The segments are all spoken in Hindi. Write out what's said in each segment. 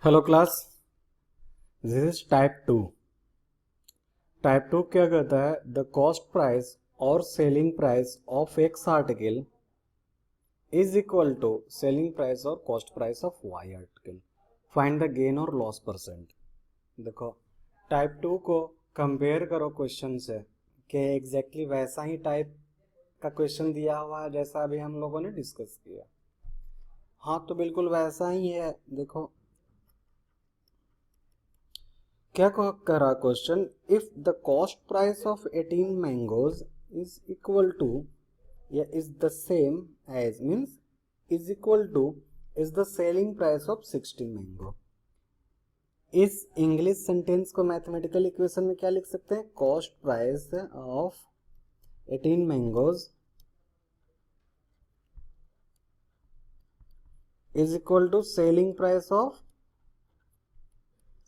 Hello class, this is type 2। Type 2 क्या कहता है? द कॉस्ट प्राइस और selling price of X article is equal to selling price और cost price of Y article. Find the gain और लॉस परसेंट। देखो, टाइप 2 को कंपेयर करो क्वेश्चन से कि एग्जैक्टली वैसा ही टाइप का क्वेश्चन दिया हुआ है जैसा अभी हम लोगों ने डिस्कस किया। हाँ, तो बिल्कुल वैसा ही है। देखो क्या कर रहा question, if the cost price of 18 mangoes is equal to या is the same as means is equal to is the selling price of 16 mango. इस इंग्लिश सेंटेंस को मैथमेटिकल इक्वेशन में क्या लिख सकते हैं? Cost price of 18 mangoes is equal to selling price of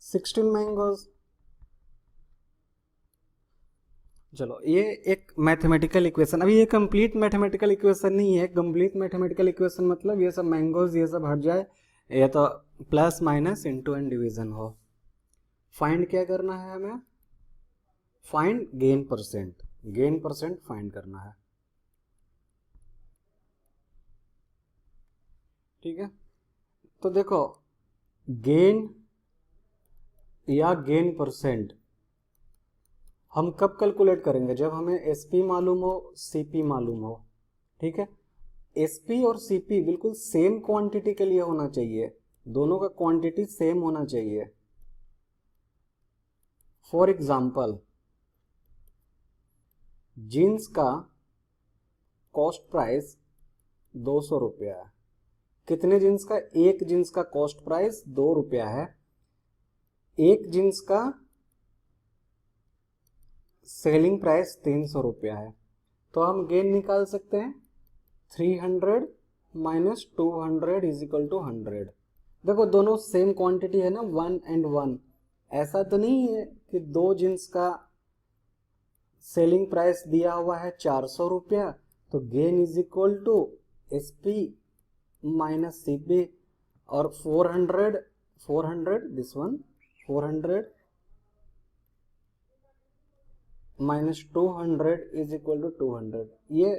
16 mangoes. चलो, ये एक मैथमेटिकल इक्वेशन, अभी ये कंप्लीट मैथमेटिकल इक्वेशन नहीं है। कंप्लीट मैथमेटिकल इक्वेशन मतलब ये सब मैंगोज ये सब हट जाए, ये तो plus minus into and division हो। फाइंड क्या करना है हमें? Find gain percent. Gain percent find करना है, ठीक है। तो देखो, गेन या गेन परसेंट हम कब कैलकुलेट करेंगे? जब हमें एसपी मालूम हो, सीपी मालूम हो, ठीक है। एसपी और सीपी बिल्कुल सेम क्वांटिटी के लिए होना चाहिए, दोनों का क्वांटिटी सेम होना चाहिए। फॉर एग्जाम्पल, जीन्स का कॉस्ट प्राइस 200 रुपया है। कितने जीन्स का? एक जीन्स का कॉस्ट प्राइस 2 रुपया है। एक जीन्स का सेलिंग प्राइस 300 रुपया है। तो हम गेन निकाल सकते हैं 300 माइनस 200 इज इक्वल टू 100। देखो, दोनों सेम क्वांटिटी है ना, 1 एंड 1। ऐसा तो नहीं है कि दो जींस का सेलिंग प्राइस दिया हुआ है 400 रुपया, तो gain is equal to S P minus C P. और 400 this one 400 minus 200 is equal to 200। ये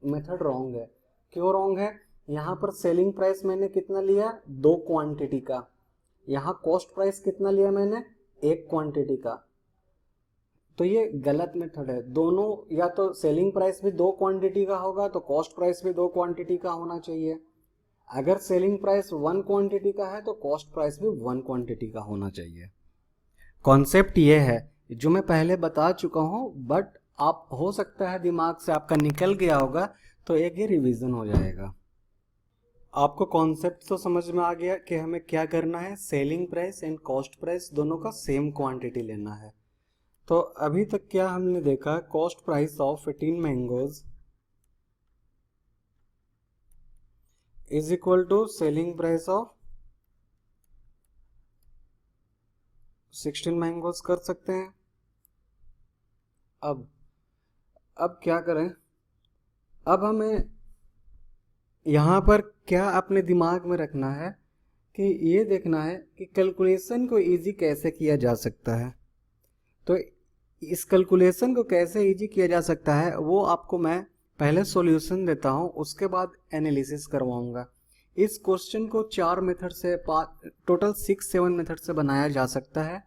मेथड रॉन्ग है। क्यों रॉन्ग है? यहाँ पर सेलिंग प्राइस मैंने कितना लिया? 2 क्वांटिटी का। यहाँ कॉस्ट प्राइस कितना लिया मैंने? 1 क्वांटिटी का। तो ये गलत मेथड है। दोनों, या तो सेलिंग प्राइस भी 2 क्वांटिटी का होगा तो कॉस्ट प्राइस भी 2 क्वांटिटी का होना चाहिए। अगर सेलिंग प्राइस 1 क्वांटिटी का है तो कॉस्ट प्राइस भी 1 क्वांटिटी का होना चाहिए। कॉन्सेप्ट ये है जो मैं पहले बता चुका हूँ, बट आप हो सकता है दिमाग से आपका निकल गया होगा, तो एक ही रिवीजन हो जाएगा। आपको कॉन्सेप्ट तो समझ में आ गया कि हमें क्या करना है। Selling price and cost price दोनों का सेम क्वांटिटी लेना है। तो अभी तक क्या हमने देखा? Cost price of 18 mangoes is equal to selling price of 16 mangoes कर सकते हैं। अब क्या करें? अब हमें यहाँ पर क्या अपने दिमाग में रखना है कि ये देखना है कि कैलकुलेशन को इजी कैसे किया जा सकता है। तो इस कैलकुलेशन को कैसे इजी किया जा सकता है वो आपको मैं पहले सॉल्यूशन देता हूँ, उसके बाद एनालिसिस करवाऊंगा। इस क्वेश्चन को 4 मेथड से, टोटल 6-7 मेथड से बनाया जा सकता है।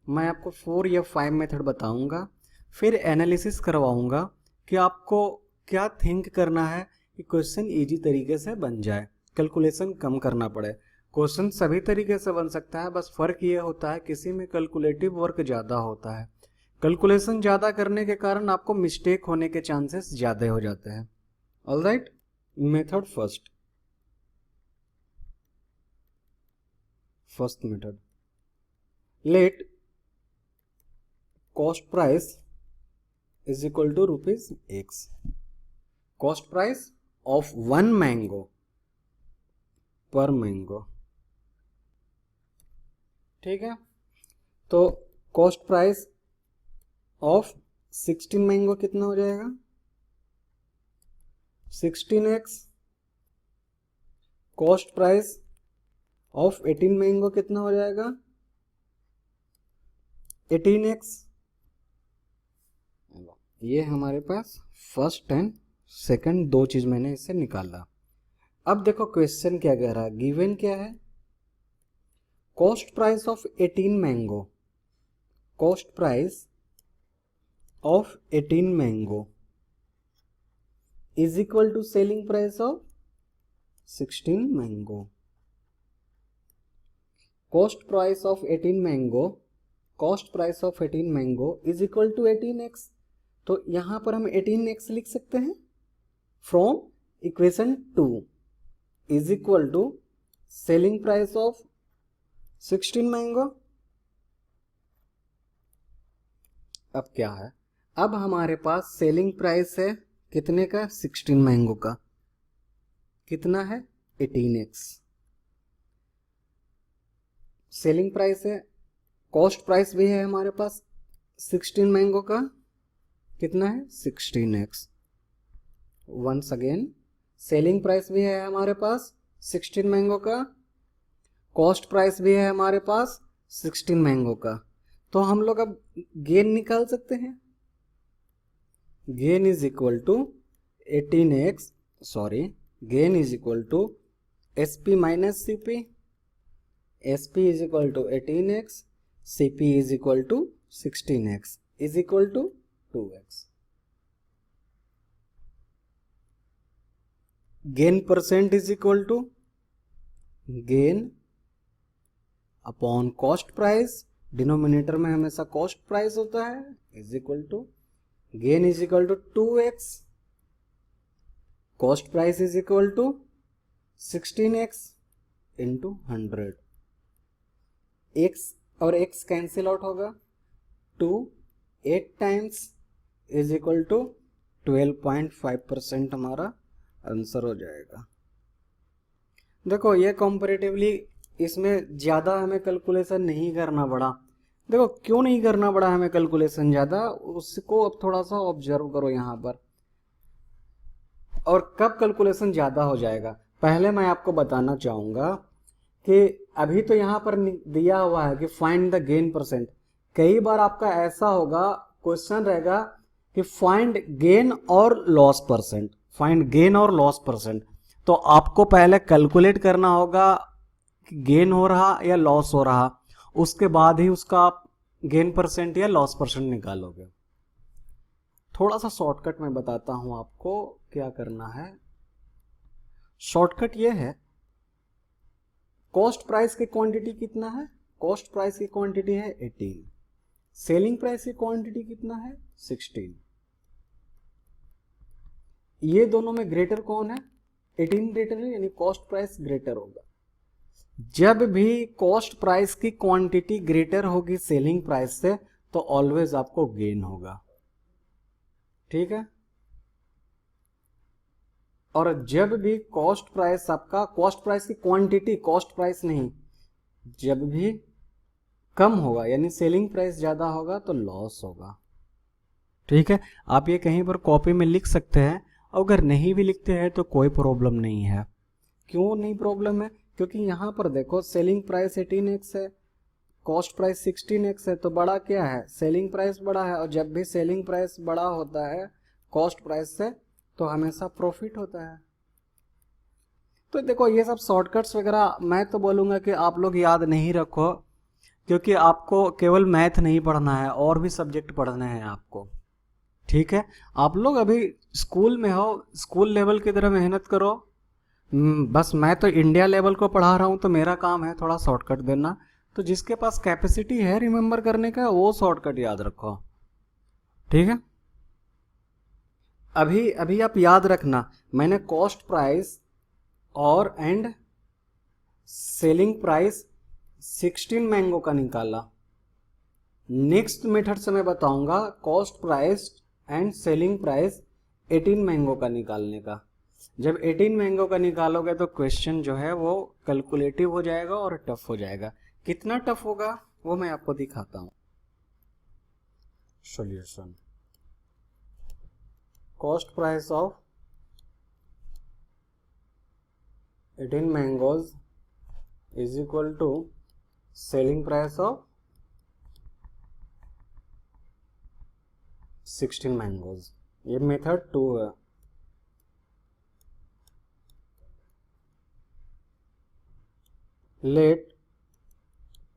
मैं आपको 4 या 5 मेथड बताऊंगा, फिर एनालिसिस करवाऊंगा कि आपको क्या थिंक करना है कि क्वेश्चन इजी तरीके से बन जाए, कैलकुलेशन कम करना पड़े। क्वेश्चन सभी तरीके से बन सकता है, बस फर्क ये होता है किसी में कैलकुलेटिव वर्क ज़्यादा होता है। कैलकुलेशन ज़्यादा करने के कारण आपको मिस्टेक होने के चांसेस ज़्यादा हो जाते हैं। Alright, method first method, let cost price is equal to ₹X। Cost price of 1 mango per mango, ठीक है। तो कॉस्ट प्राइस ऑफ 16 मैंगो कितना हो जाएगा? 16x। Cost price of 18 mango कितना हो जाएगा 18x। ये हमारे पास फर्स्ट एंड सेकंड दो चीज मैंने इससे निकाला। अब देखो क्वेश्चन क्या कह रहा है, गिवन क्या है, cost price of 18 mango, cost price of 18 mango is equal to selling price of 16 mango. Cost price of 18 mango, cost price of 18 mango is equal to 18x। तो यहां पर हम 18x लिख सकते हैं from equation 2 is equal to selling price of 16 mango. अब क्या है, अब हमारे पास सेलिंग प्राइस है कितने का 16 मैंगो का, कितना है 18x। सेलिंग प्राइस है, कॉस्ट प्राइस भी है हमारे पास 16 मैंगो का, कितना है 16x। Once again selling price भी है हमारे पास 16 मैंगो का, कॉस्ट प्राइस भी है हमारे पास 16 मैंगो का। तो हम लोग अब गेन निकाल सकते हैं, gain is equal to 18x, sorry gain is equal to SP minus CP, SP is equal to 18x, CP is equal to 16x is equal to 2x। Gain percent is equal to gain upon cost price, denominator में हमेशा कॉस्ट प्राइस होता है, is equal to gain is equal to 2x, cost price is equal to 16x into 100। x और x कैंसिल आउट होगा, 2 8 टाइम्स इज इक्वल टू 12.5% हमारा आंसर हो जाएगा। देखो ये कंपैरेटिवली इसमें ज़्यादा हमें कैलकुलेशन नहीं करना पड़ा। देखो क्यों नहीं करना पड़ा हमें कैलकुलेशन ज़्यादा, उसको अब थोड़ा सा ऑब्जर्व करो यहाँ पर। और कब कैलकुलेशन ज़्यादा हो जाएगा, पहले मैं आपको बताना चाहूँगा कि अभी तो यहाँ पर दिया हुआ है कि फाइंड द गेन परसेंट। कई बार आपका ऐसा होगा, क्वेश्चन रहेगा कि फाइंड गेन और लॉस परसेंट, फाइंड गेन और लॉस परसेंट। तो आपको पहले कैलकुलेट करना होगा कि गेन हो रहा या लॉस हो रहा, उसके बाद ही उसका आप गेन परसेंट या लॉस परसेंट निकालोगे। थोड़ा सा शॉर्टकट मैं बताता हूं आपको क्या करना है। शॉर्टकट ये है, कॉस्ट प्राइस की क्वांटिटी कितना है, कॉस्ट प्राइस की क्वांटिटी है 18, सेलिंग प्राइस की क्वांटिटी कितना है 16। ये दोनों में ग्रेटर कौन है, 18 ग्रेटर है, यानी कॉस्ट प्राइस ग्रेटर होगा। जब भी कॉस्ट प्राइस की क्वांटिटी ग्रेटर होगी सेलिंग प्राइस से तो ऑलवेज आपको गेन होगा, ठीक है। और जब भी कॉस्ट प्राइस आपका, कॉस्ट प्राइस की क्वांटिटी, कॉस्ट प्राइस नहीं, जब भी कम होगा यानी सेलिंग प्राइस ज्यादा होगा तो लॉस होगा, ठीक है। आप ये कहीं पर कॉपी में लिख सकते हैं, अगर नहीं भी लिखते हैं तो कोई प्रॉब्लम नहीं है। क्यों नहीं प्रॉब्लम है, क्योंकि यहाँ पर देखो सेलिंग प्राइस 18x है, कॉस्ट प्राइस 16x है, तो बड़ा क्या है, सेलिंग प्राइस बड़ा है। और जब भी सेलिंग प्राइस बड़ा होता है कॉस्ट प्राइस से तो हमेशा प्रॉफिट होता है। तो देखो ये सब शॉर्टकट्स वगैरह मैं तो बोलूँगा कि आप लोग याद नहीं रखो, क्योंकि आपको केवल मैथ नहीं पढ़ना है, और भी सब्जेक्ट पढ़ने हैं आपको, ठीक है। आप लोग अभी स्कूल में हो, स्कूल लेवल की तरह मेहनत करो। बस मैं तो इंडिया लेवल को पढ़ा रहा हूँ तो मेरा काम है थोड़ा शॉर्टकट देना। तो जिसके पास कैपेसिटी है रिमेंबर करने का वो शॉर्टकट याद रखो, ठीक है। अभी अभी आप याद रखना, मैंने कॉस्ट प्राइस और एंड सेलिंग प्राइस 16 मैंगो का निकाला। नेक्स्ट मेथड से मैं बताऊंगा cost price and selling price 18 mango का निकालने का। जब 18 मैंगो का निकालोगे तो क्वेश्चन जो है वो कैलकुलेटिव हो जाएगा और टफ हो जाएगा। कितना टफ होगा वो मैं आपको दिखाता हूं। Solution, cost price of 18 mangoes is equal to selling price of 16 mangoes. ये मेथड 2 है। Let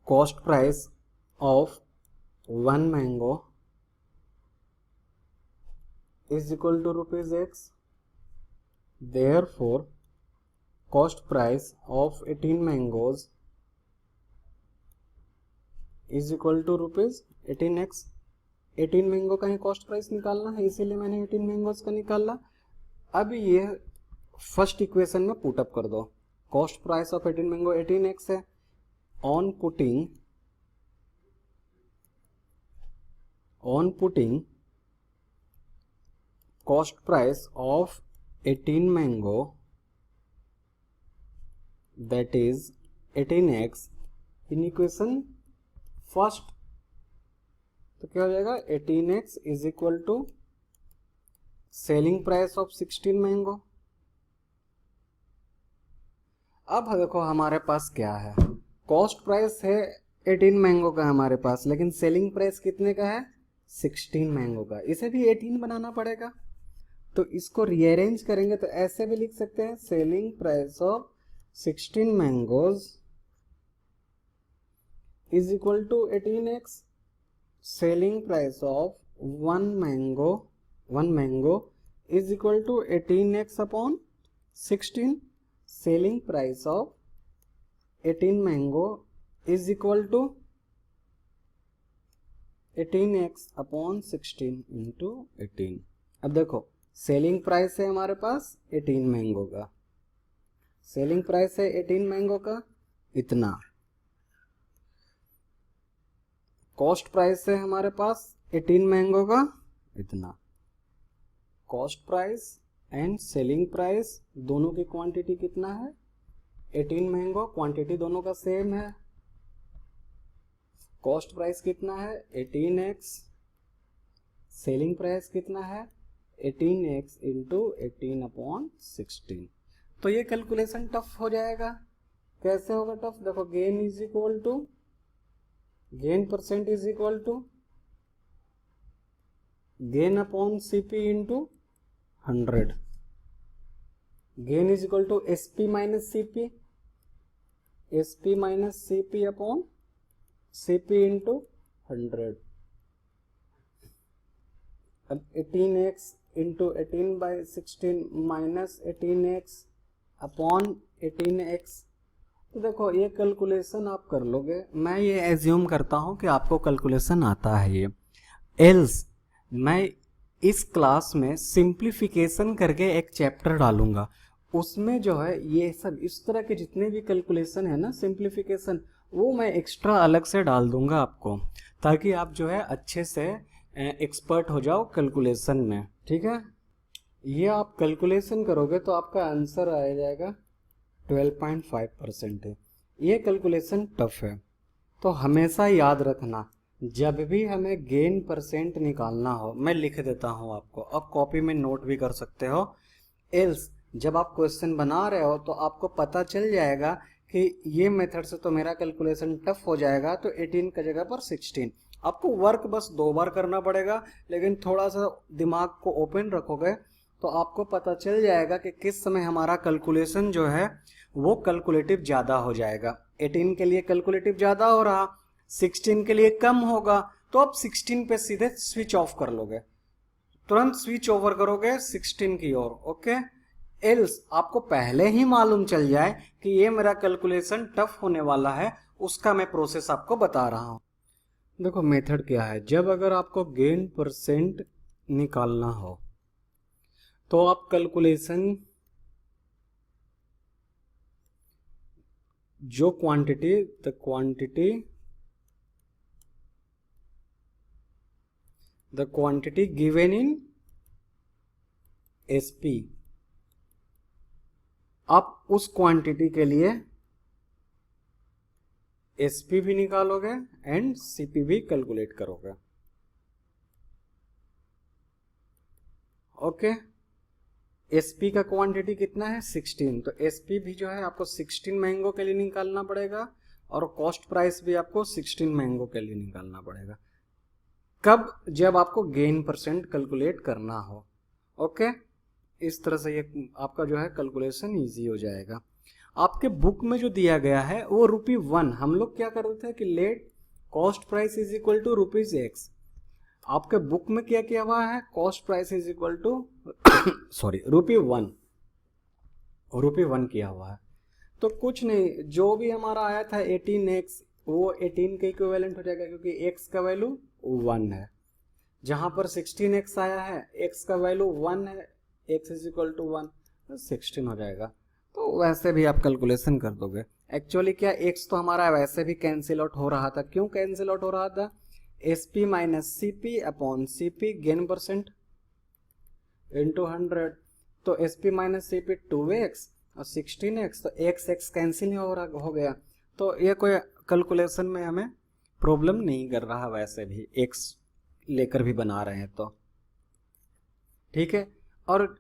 cost price of 1 mango is equal to rupees x, therefore cost price of 18 mangoes is equal to rupees 18x। 18 mango का ही कॉस्ट प्राइस निकालना है, इसीलिए मैंने 18 मैंगोज का निकाला। अब ये फर्स्ट इक्वेशन में पुट अप कर दो। Cost price of 18 mango 18x है। On putting cost price of 18 mango, that is 18x, in equation first, तो क्या हो जाएगा 18x is equal to selling price of 16 mango. अब देखो हमारे पास क्या है, कॉस्ट प्राइस है 18 मैंगो का हमारे पास, लेकिन सेलिंग प्राइस कितने का है 16 मैंगो का। इसे भी 18 बनाना पड़ेगा, तो इसको रीअरेंज करेंगे तो ऐसे भी लिख सकते हैं, selling price of 16 mangoes is equal to 18x, selling price of 1 mango is equal to 18x upon 16, selling price of 18 mango is equal to 18x upon 16 into 18। अब देखो सेलिंग प्राइस है हमारे पास 18 मैंगो का, सेलिंग प्राइस है 18 मैंगो का इतना, कॉस्ट प्राइस है हमारे पास 18 मैंगो का इतना। Cost price and selling price दोनों की क्वांटिटी कितना है 18 मैंगो, क्वांटिटी दोनों का सेम है। कॉस्ट प्राइस कितना है 18x, सेलिंग प्राइस कितना है 18x इंटू 18 अपॉन 16। तो ये कैलकुलेशन टफ हो जाएगा। कैसे होगा टफ, देखो gain is equal to, gain percent is equal to gain upon CP into 100, gain is equal to SP minus CP, SP minus CP upon CP into 100। अब 18x into 18 by 16 minus 18x upon 18x। तो देखो ये कैलकुलेशन आप कर लोगे, मैं ये एज्यूम करता हूँ कि आपको कैलकुलेशन आता है ये। एल्स मैं इस क्लास में सिंप्लीफिकेशन करके एक चैप्टर डालूंगा, उसमें जो है ये सब इस तरह के जितने भी कैलकुलेशन है ना सिंप्लीफिकेशन, वो मैं एक्स्ट्रा अलग से डाल दूंगा आपको, ताकि आप जो है अच्छे से एक्सपर्ट हो जाओ कैलकुलेशन में। ठीक है, ये आप कैलकुलेशन करोगे तो आपका आंसर आ जाएगा 12.5% है। ये कैलकुलेशन टफ है, तो हमेशा याद रखना जब भी हमें गेन परसेंट निकालना हो, मैं लिख देता हूँ आपको, अब कॉपी में नोट भी कर सकते हो। एल्स जब आप क्वेश्चन बना रहे हो तो आपको पता चल जाएगा कि ये मेथड से तो मेरा कैलकुलेशन टफ हो जाएगा, तो 18 की जगह पर 16। आपको वर्क बस 2 बार करना पड़ेगा, लेकिन थोड़ा सा दिमाग को ओपन रखोगे तो आपको पता चल जाएगा कि किस समय हमारा कैलकुलेशन जो है वो कैलकुलेटिव ज़्यादा हो जाएगा। 18 के लिए कैलकुलेटिव ज़्यादा हो रहा, 16 के लिए कम होगा, तो आप 16 पे सीधे स्विच ऑफ कर लोगे, तुरंत स्विच ओवर करोगे 16 की ओर। ओके, एल्स आपको पहले ही मालूम चल जाए कि ये मेरा कैलकुलेशन टफ होने वाला है, उसका मैं प्रोसेस आपको बता रहा हूँ। देखो मेथड क्या है, जब अगर आपको गेन परसेंट निकालना हो तो आप कैलकुलेशन जो the quantity given in SP, आप उस क्वांटिटी के लिए SP भी निकालोगे एंड CP भी कैलकुलेट करोगे। ओके, एसपी का क्वांटिटी कितना है 16, तो एसपी भी जो है आपको 16 मैंगो के लिए निकालना पड़ेगा और कॉस्ट प्राइस भी आपको 16 मैंगो के लिए निकालना पड़ेगा। कब? जब आपको गेन परसेंट कैलकुलेट करना हो। ओके, इस तरह से ये आपका जो है कैलकुलेशन इजी हो जाएगा। आपके बुक में जो दिया गया है वो ₹1, हम लोग क्या करते थे कि let cost price is equal to ₹x। आपके बुक में क्या किया हुआ है? Cost price is equal to sorry ₹1 किया हुआ है। तो कुछ नहीं, जो भी हमारा आया था 18x वो 18 के इक्विवेलेंट हो जाएगा क्योंकि x का वैल्यू 1 है। जहां पर 16x आया है x का वैल्यू 1 है, x इज इक्वल टू 1, 16 हो जाएगा। तो वैसे भी आप कैलकुलेशन कर दोगे। एक्चुअली क्या x तो हमारा वैसे भी कैंसिल आउट हो रहा था। क्यों कैंसिल आउट हो रहा था? SP minus CP upon CP gain percent into 100। तो SP माइनस CP 2x और 16x, तो x कैंसिल हो गया। तो ये कोई कैलकुलेशन में हमें प्रॉब्लम नहीं कर रहा, वैसे भी x लेकर भी बना रहे हैं तो ठीक है। और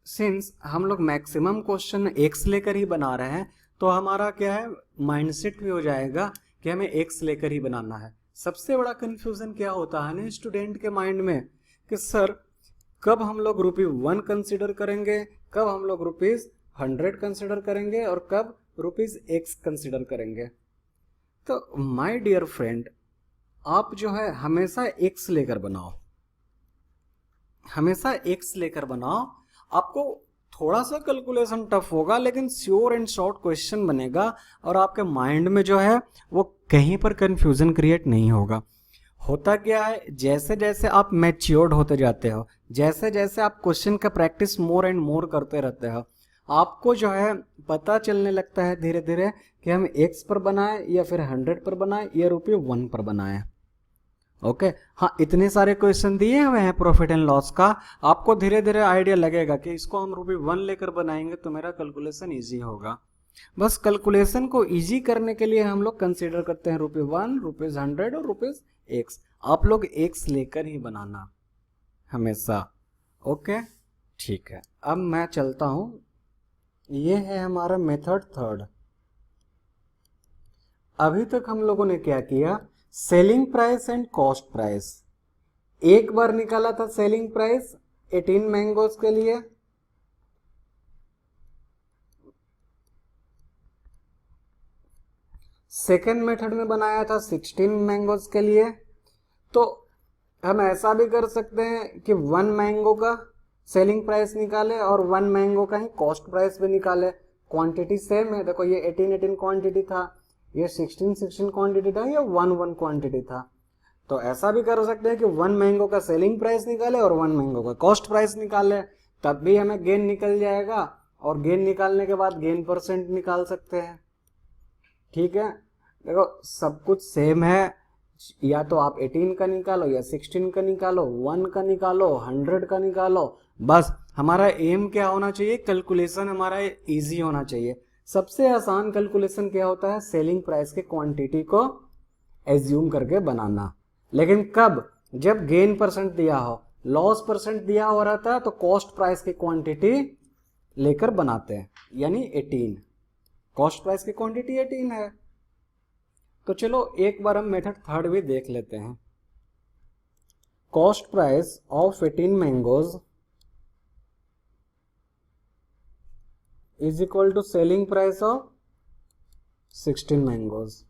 सिंस हम लोग मैक्सिमम क्वेश्चन x लेकर ही बना रहे हैं तो हमारा क्या है, माइंडसेट भी हो जाएगा कि हमें x लेकर ही बनाना है। सबसे बड़ा कंफ्यूजन क्या होता है ना स्टूडेंट के माइंड में कि सर कब हम लोग ₹1 कंसिडर करेंगे, कब हम लोग ₹100 कंसिडर करेंगे और कब ₹x कंसिडर करेंगे। तो माय डियर फ्रेंड, आप जो है हमेशा x लेकर बनाओ, हमेशा x लेकर बनाओ। आपको थोड़ा सा कैलकुलेशन टफ होगा लेकिन श्योर एंड शॉर्ट क्वेश्चन बनेगा और आपके माइंड में जो है वो कहीं पर कंफ्यूजन क्रिएट नहीं होगा। होता क्या है, जैसे जैसे आप मैच्योर्ड होते जाते हो, जैसे जैसे आप क्वेश्चन का प्रैक्टिस मोर एंड मोर करते रहते हो, आपको जो है पता चलने लगता है धीरे धीरे कि हम x पर बनाए या फिर 100 पर बनाए या ₹1 पर बनाए। ओके हाँ, इतने सारे क्वेश्चन दिए हुए हैं प्रॉफिट एंड लॉस का, आपको धीरे धीरे आइडिया लगेगा कि इसको हम ₹1 लेकर बनाएंगे तो मेरा कैलकुलेशन इजी होगा। बस कैलकुलेशन को इजी करने के लिए हम लोग कंसीडर करते हैं ₹1, ₹100 और ₹x। आप लोग x लेकर ही बनाना हमेशा। ओके ठीक है, अब मैं चलता हूं। ये है हमारा मेथड 3। अभी तक हम लोगों ने क्या किया, selling price and cost price. एक बार निकाला था सेलिंग प्राइस 18 मैंगोज के लिए, सेकेंड मेथड में बनाया था 16 मैंगोज के लिए। तो हम ऐसा भी कर सकते हैं कि 1 मैंगो का सेलिंग प्राइस निकाले और 1 मैंगो का ही कॉस्ट प्राइस भी निकाले। क्वांटिटी सेम है, देखो ये 18 क्वांटिटी था, ये 16 क्वांटिटी था, ये 1 क्वांटिटी था। तो ऐसा भी कर सकते हैं कि 1 मैंगो का सेलिंग प्राइस निकाले और 1 मैंगो का कॉस्ट प्राइस निकाले, तब भी हमें गेन निकल जाएगा और गेन निकालने के बाद गेन परसेंट निकाल सकते हैं। ठीक है, देखो सब कुछ सेम है, या तो आप 18 का निकालो या 16 का निकालो, 1 का निकालो, 100 का निकालो। बस हमारा एम क्या होना चाहिए, कैलकुलेशन हमारा इजी होना चाहिए। सबसे आसान कैलकुलेशन क्या होता है, सेलिंग प्राइस के क्वांटिटी को एज्यूम करके बनाना। लेकिन कब, जब गेन परसेंट दिया हो, लॉस परसेंट दिया हो रहता है तो कॉस्ट प्राइस की क्वांटिटी लेकर बनाते हैं, यानी 18। कॉस्ट प्राइस की क्वांटिटी 18 है। तो चलो एक बार हम मेथड 3 भी देख लेते हैं। Cost price of 18 mangoes is equal to selling price of 16 mangoes.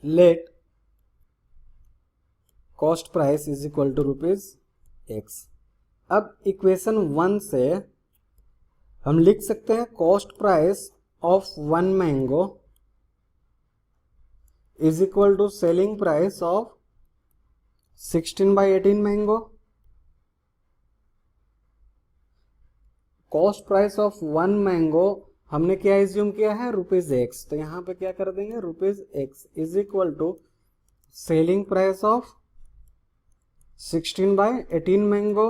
Let cost price is equal to ₹x। अब इक्वेशन 1 से हम लिख सकते हैं cost price of 1 mango is equal to selling price of 16/18 mango. Cost price of 1 mango हमने क्या एज्यूम किया है, ₹x। तो यहां पे क्या कर देंगे, ₹x is equal to selling price of 16/18 mango.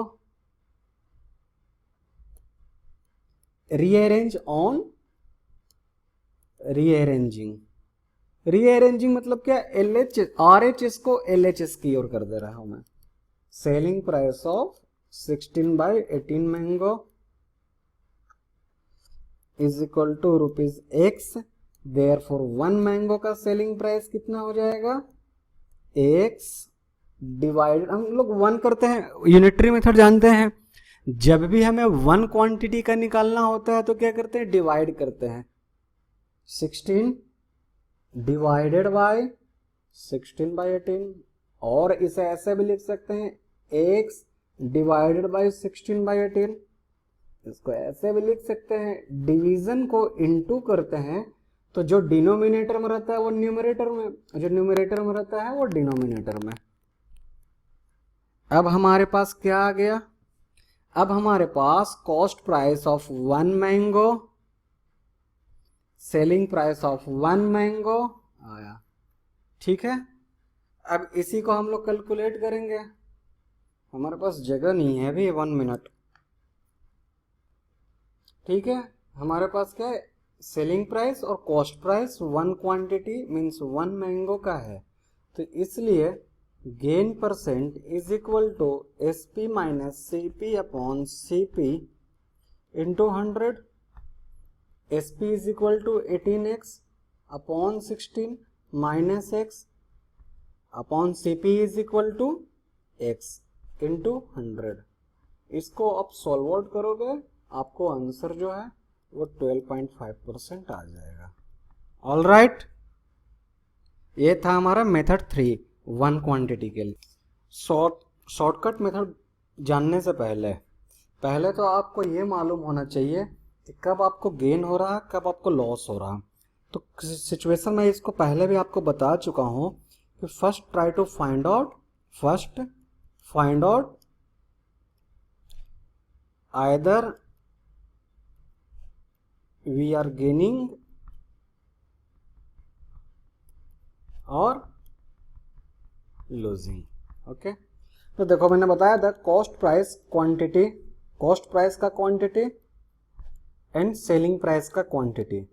Rearrange on rearranging. Rearranging मतलब क्या, RHS को LHS की ओर कर दे रहा हूं मैं। Selling price of 16/18 mango is equal to ₹X। Therefore 1 mango का सेलिंग प्राइस कितना हो जाएगा? X डिवाइडेड, हम लोग 1 करते हैं, यूनिटरी मेथड जानते हैं, जब भी हमें 1 क्वांटिटी का निकालना होता है तो क्या करते हैं? डिवाइड करते हैं। 16 डिवाइडेड बाय 16/18, और इसे ऐसे भी लिख सकते हैं X डिवाइडेड बाय 16/18। इसको ऐसे भी लिख सकते हैं, डिवीजन को इनटू करते हैं तो जो डिनोमिनेटर में रहता है वो न्यूमरेटर में, जो न्यूमरेटर में रहता है वो डिनोमिनेटर में। अब हमारे पास क्या आ गया? अब हमारे पास cost price of 1 mango, selling price of 1 mango आया। ठीक है, अब इसी को हम लोग कैलकुलेट करेंगे। हमारे पास जगह नहीं है अभी, 1 मिनट। ठीक है, हमारे पास क्या है? सेलिंग प्राइस और cost price 1 quantity means 1 mango का है, तो इसलिए gain percent is equal to SP minus CP upon CP into 100। SP is equal to 18X upon 16 minus X upon CP is equal to X into 100। इसको आप सॉल्व आउट करोगे, आपको आंसर जो है वो 12.5% आ जाएगा। ऑल राइट, ये था हमारा मेथड 3 1 क्वांटिटी के लिए। शॉर्टकट मेथड जानने से पहले तो आपको ये मालूम होना चाहिए कि कब आपको गेन हो रहा है, कब आपको लॉस हो रहा है। तो सिचुएशन में इसको पहले भी आपको बता चुका हूँ कि first try to find out either we are gaining और लूजिंग। ओके, तो देखो मैंने बताया था कॉस्ट प्राइस का क्वांटिटी एंड सेलिंग प्राइस का क्वांटिटी।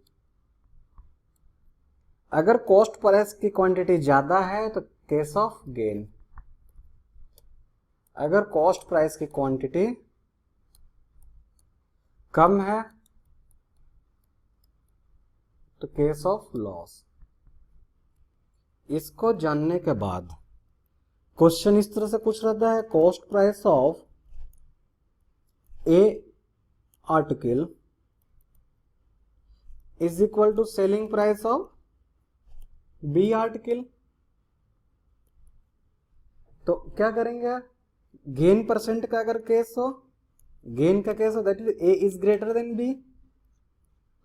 अगर कॉस्ट प्राइस की क्वांटिटी ज्यादा है तो केस ऑफ गेन, अगर कॉस्ट प्राइस की क्वांटिटी कम है तो केस ऑफ लॉस। इसको जानने के बाद क्वेश्चन इस तरह से पूछ रहता है, cost price of A article is equal to selling price of B article. तो क्या करेंगे? गेन परसेंट का अगर केस हो, गेन का केस हो that is A is greater than B,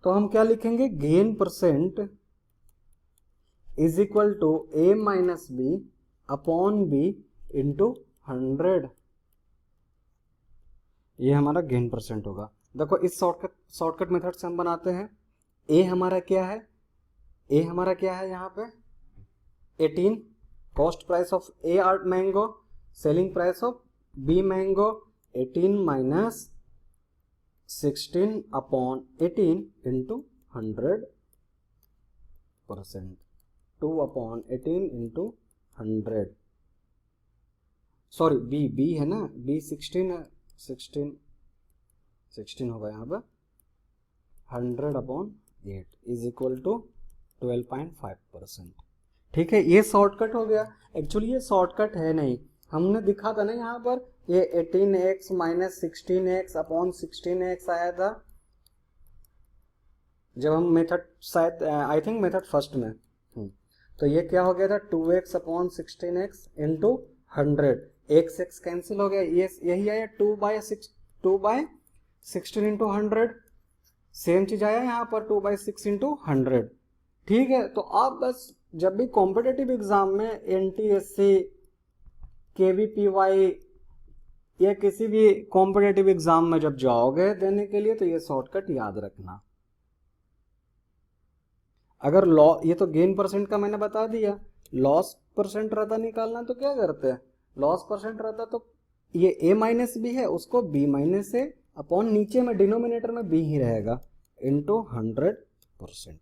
तो हम क्या लिखेंगे? Gain percent is equal to A minus B upon B into 100। ये हमारा गेन परसेंट होगा। देखो इस शॉर्टकट मेथड से हम बनाते हैं। ए हमारा क्या है? यहाँ पे 18 cost price of A art mango, selling price of B mango 18 minus 16 upon 18 into 100%, 2 upon 18 into 100। Sorry B है ना, बी 16 है, 16 होगा यहाँ पर 100 अपॉन 8 इज इक्वल टू 12.5%। ठीक है, ये शॉर्टकट हो गया। एक्चुअली ये शॉर्टकट है नहीं, हमने दिखा था ना यहाँ पर ये 18x minus 16x upon 16x आया था जब हम मेथड शायद आई थिंक मेथड फर्स्ट में। तो ये क्या हो गया था? 2x upon 16x into 100, x cancel हो गया, ये यही आया 2/16 इंटू 100। सेम चीज आया यहाँ पर 2/6 इंटू 100। ठीक है, तो आप बस जब भी कॉम्पिटिटिव एग्जाम में NTSC KVPY या किसी भी कॉम्पिटिटिव एग्जाम में जब जाओगे देने के लिए तो ये शॉर्टकट याद रखना। अगर ये तो गेन परसेंट का मैंने बता दिया, लॉस परसेंट रहता निकालना तो क्या करते हैं? लॉस परसेंट रहता तो ये a माइनस बी है, उसको b माइनस ए अपॉन नीचे में डिनोमिनेटर में b ही रहेगा इंटू 100%।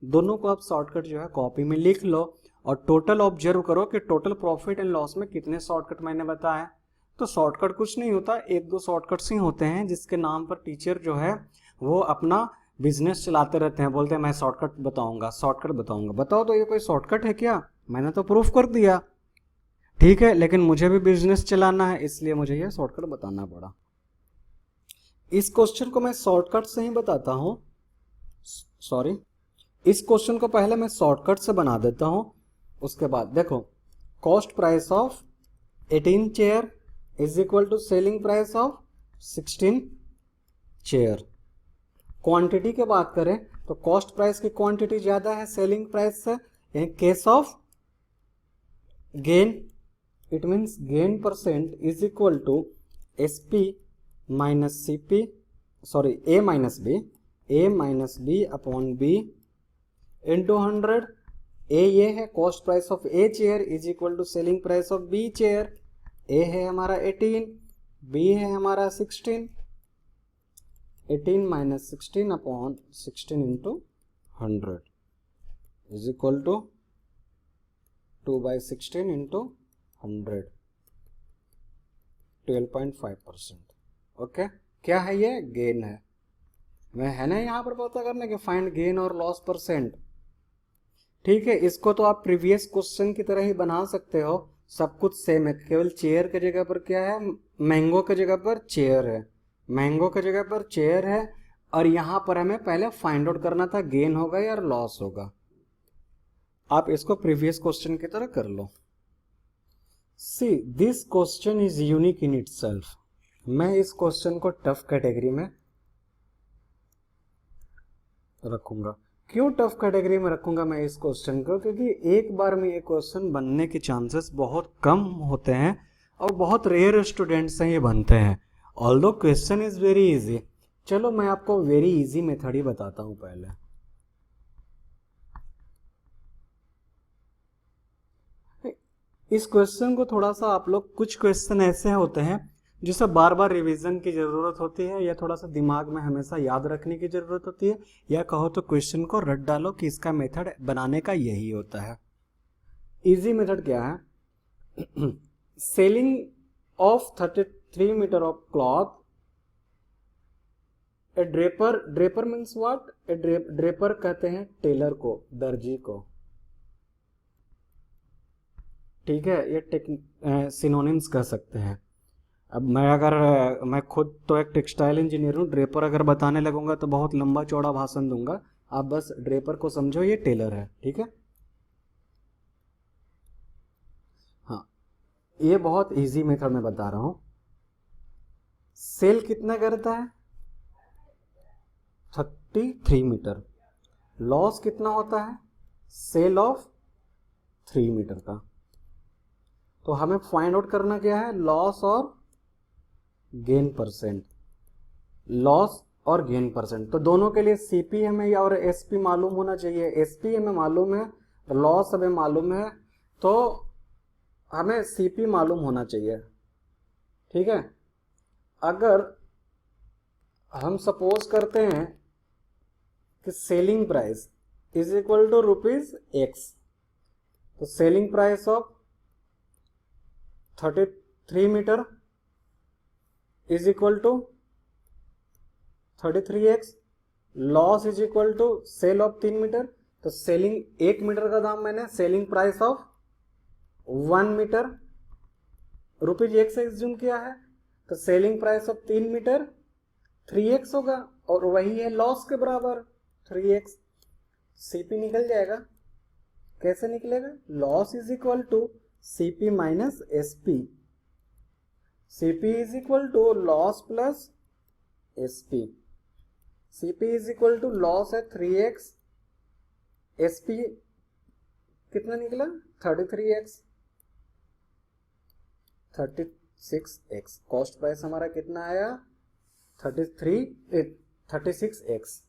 दोनों को आप शॉर्टकट जो है कॉपी में लिख लो और टोटल ऑब्जर्व करो कि टोटल प्रॉफिट एंड लॉस में कितने शॉर्टकट मैंने बताया। तो शॉर्टकट कुछ नहीं होता, एक दो शॉर्टकट्स ही होते हैं जिसके नाम पर टीचर जो है वो अपना बिजनेस चलाते रहते हैं, बोलते हैं मैं शॉर्टकट बताऊंगा, शॉर्टकट बताऊंगा। बताओ तो ये कोई शॉर्टकट है क्या? मैंने तो प्रूफ कर दिया, ठीक है, लेकिन मुझे भी बिजनेस चलाना है इसलिए मुझे ये शॉर्टकट बताना पड़ा। इस क्वेश्चन को मैं शॉर्टकट से ही बताता हूं, सॉरी, इस क्वेश्चन को पहले मैं शॉर्टकट से बना देता हूं, उसके बाद देखो, cost price of 18 chair is equal to selling price of 16 chair. Quantity की बात करें तो कॉस्ट प्राइस की क्वांटिटी ज्यादा है सेलिंग प्राइस से, in case of gain it means gain percent is equal to SP minus CP, sorry A minus B upon B into 100। A ये है cost price of A chair is equal to selling price of B chair. A है हमारा 18, B है हमारा 16, 18 minus 16 upon 16 into 100 is equal to 2/16 into 100, 12.5%। Okay, क्या है ये? गेन है। मैं है ना यहाँ पर पता करने के फाइंड गेन और लॉस परसेंट, ठीक है। इसको तो आप प्रीवियस क्वेश्चन की तरह ही बना सकते हो, सब कुछ सेम है, केवल चेयर की जगह पर क्या है, मैंगो की जगह पर चेयर है, मैंगो की जगह पर चेयर है, और यहां पर हमें पहले फाइंड आउट करना था गेन होगा या लॉस होगा। आप इसको प्रीवियस क्वेश्चन की तरह कर लो। See this question is unique in itself. मैं इस क्वेश्चन को टफ कैटेगरी में रखूंगा। क्यों टफ कैटेगरी में रखूंगा मैं इस क्वेश्चन को? क्योंकि एक बार में ये क्वेश्चन बनने के चांसेस बहुत कम होते हैं और बहुत रेयर स्टूडेंट से ये बनते हैं। Although question is very easy. चलो मैं आपको वेरी इजी मेथड ही बताता हूं पहले। इस क्वेश्चन को थोड़ा सा आप लोग, कुछ क्वेश्चन ऐसे होते हैं जिसे बार बार रिवीजन की जरूरत होती है या थोड़ा सा दिमाग में हमेशा याद रखने की जरूरत होती है, या कहो तो क्वेश्चन को रट डालो कि इसका मेथड बनाने का यही होता है। इजी मेथड क्या है? Selling of 33 meter of cloth, a draper means what? A draper कहते हैं टेलर को, दर्जी को, ठीक है। ये सिनोनिम्स कह सकते हैं। अब मैं खुद तो एक टेक्सटाइल इंजीनियर हूँ, ड्रेपर अगर बताने लगूंगा तो बहुत लंबा चौड़ा भाषण दूंगा। आप बस ड्रेपर को समझो, ये टेलर है, ठीक है। हाँ, ये बहुत इजी मेथड में बता रहा हूं। सेल कितना करता है? 33 मीटर। लॉस कितना होता है? सेल ऑफ 3 मीटर का। तो हमें फाइंड आउट करना क्या है? लॉस और गेन परसेंट। लॉस और गेन परसेंट, तो दोनों के लिए सीपी हमें और एसपी मालूम होना चाहिए। एसपी हमें मालूम है, लॉस हमें मालूम है, तो हमें सीपी मालूम होना चाहिए, ठीक है। अगर हम सपोज करते हैं कि selling price is equal to ₹X, तो selling price of 33 meter is equal to 33X, loss is equal to sale of 3 meter. तो सेलिंग 1 मीटर का दाम मैंने selling price of 1 meter ₹X से एज्यूम किया है, तो selling price of 3 metre 3X होगा, और वही है लॉस के बराबर 3X। सीपी निकल जाएगा। कैसे निकलेगा? Loss is equal to CP minus SP. CP is equal to loss plus SP. CP is equal to loss है 3X, SP कितना निकला? 33X, 36X। कॉस्ट प्राइस हमारा कितना आया? 36X,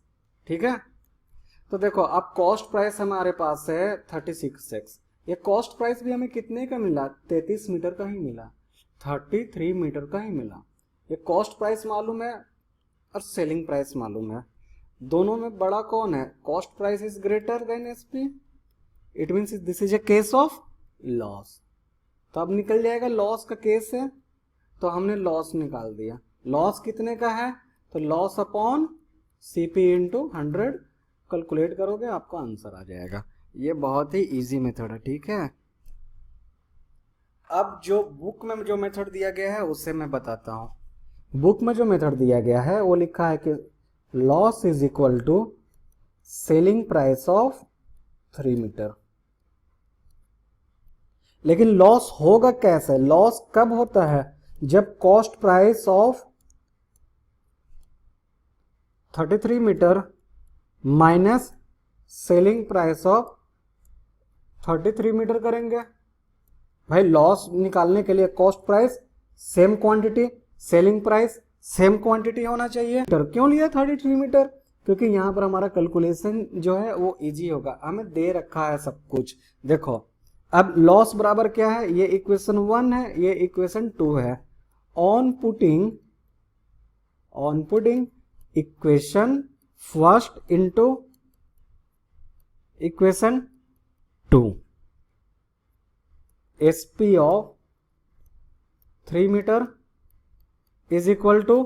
ठीक है। तो देखो अब कॉस्ट प्राइस हमारे पास है 36X। ये कॉस्ट प्राइस भी हमें कितने का मिला? 33 मीटर का ही मिला, 33 मीटर का ही मिला। ये कॉस्ट प्राइस मालूम है और सेलिंग प्राइस मालूम है। दोनों में बड़ा कौन है? Cost price is greater then SP, it means this is a case of loss. तो अब निकल जाएगा लॉस का केस है, तो हमने लॉस निकाल दिया। लॉस कितने का है, तो loss upon CP into 100 calculate करोगे आपको आंसर आ जाएगा। ये बहुत ही इजी मेथड है, ठीक है। अब जो बुक में जो मेथड दिया गया है उससे मैं बताता हूं। बुक में जो मेथड दिया गया है वो लिखा है कि loss is equal to selling price of 3 meter. लेकिन लॉस होगा कैसे, लॉस कब होता है, जब cost price of 33 meter minus selling price of 33 meter करेंगे। भाई लॉस निकालने के लिए cost price same quantity, selling price same quantity होना चाहिए। क्यों लिया 33 मीटर, क्योंकि यहां पर हमारा कैलकुलेशन जो है वो इजी होगा, हमें दे रखा है सब कुछ। देखो अब लॉस बराबर क्या है, ये इक्वेशन 1 है, ये इक्वेशन 2 है। On putting equation first into equation 2, SP of 3 meter is equal to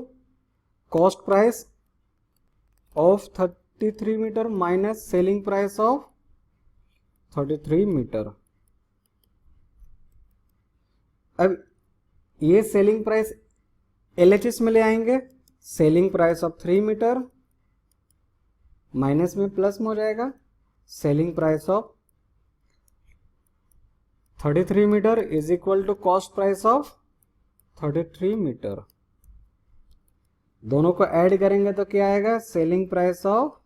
cost price of 33 meter minus selling price of 33 meter. अब ये सेलिंग प्राइस LHS में ले आएंगे, selling price of 3 meter minus में प्लस में हो जाएगा selling price of 33 meter is equal to cost price of 33 meter. दोनों को ऐड करेंगे तो क्या आएगा, selling price of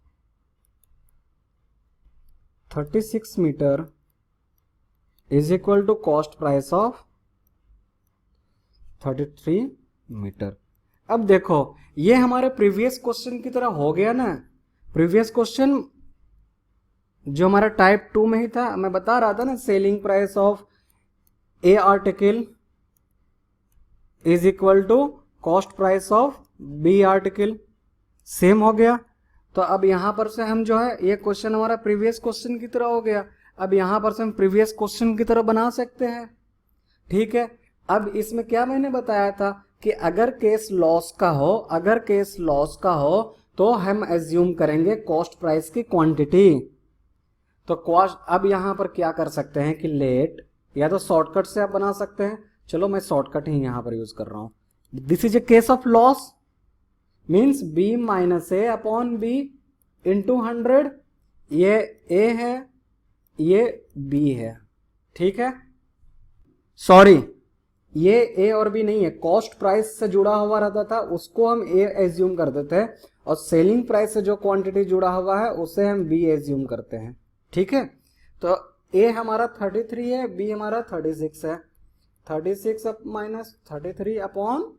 36 meter is equal to cost price of 33 meter. अब देखो ये हमारे प्रीवियस क्वेश्चन की तरह हो गया ना। प्रीवियस क्वेश्चन जो हमारा टाइप 2 में ही था, मैं बता रहा था ना, selling price of A article is equal to cost price of B article, same हो गया। तो अब यहां पर से हम जो है, ये क्वेश्चन हमारा प्रीवियस क्वेश्चन की तरह हो गया। अब यहां पर से हम प्रीवियस क्वेश्चन की तरह बना सकते हैं, ठीक है। अब इसमें क्या मैंने बताया था कि अगर केस लॉस का हो तो हम एज्यूम करेंगे कॉस्ट प्राइस की क्वांटिटी। तो कॉस्ट, अब यहां पर क्या कर सकते हैं कि लेट, या तो शॉर्टकट से आप बना सकते हैं, चलो मैं शॉर्टकट ही यहां पर यूज कर रहा हूं। This is a case of loss, means B minus A upon B into 100। ये A है, ये B है, ठीक है। सॉरी, ये A और B नहीं है, कॉस्ट प्राइस से जुड़ा हुआ रहता था उसको हम A एज्यूम कर देते हैं, और सेलिंग प्राइस से जो क्वांटिटी जुड़ा हुआ है उसे हम B एज्यूम करते हैं, ठीक है। तो A हमारा 33 है, B हमारा 36 है। 36 up minus 33 upon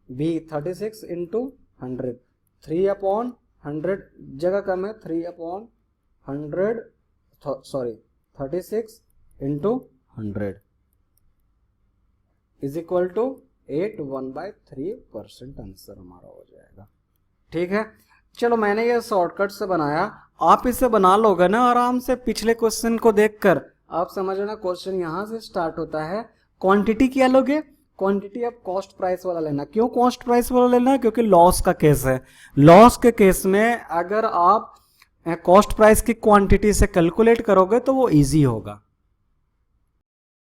B, 36 into 100, 3 upon 100 जगह कम है, 3 upon 100, sorry 36 into 100 is equal to 8, 1/3% answer हमारा हो जाएगा, ठीक है। चलो मैंने ये शॉर्टकट से बनाया, आप इसे बना लोगे ना आराम से। पिछले क्वेश्चन को देखकर आप समझना, क्वेश्चन यहां से स्टार्ट होता है। क्वांटिटी क्या लोगे, क्वांटिटी आप कॉस्ट प्राइस वाला लेना। क्यों कॉस्ट प्राइस वाला लेना, क्योंकि लॉस का केस है। लॉस के केस में अगर आप कॉस्ट प्राइस की क्वांटिटी से कैलकुलेट करोगे तो वो इजी होगा।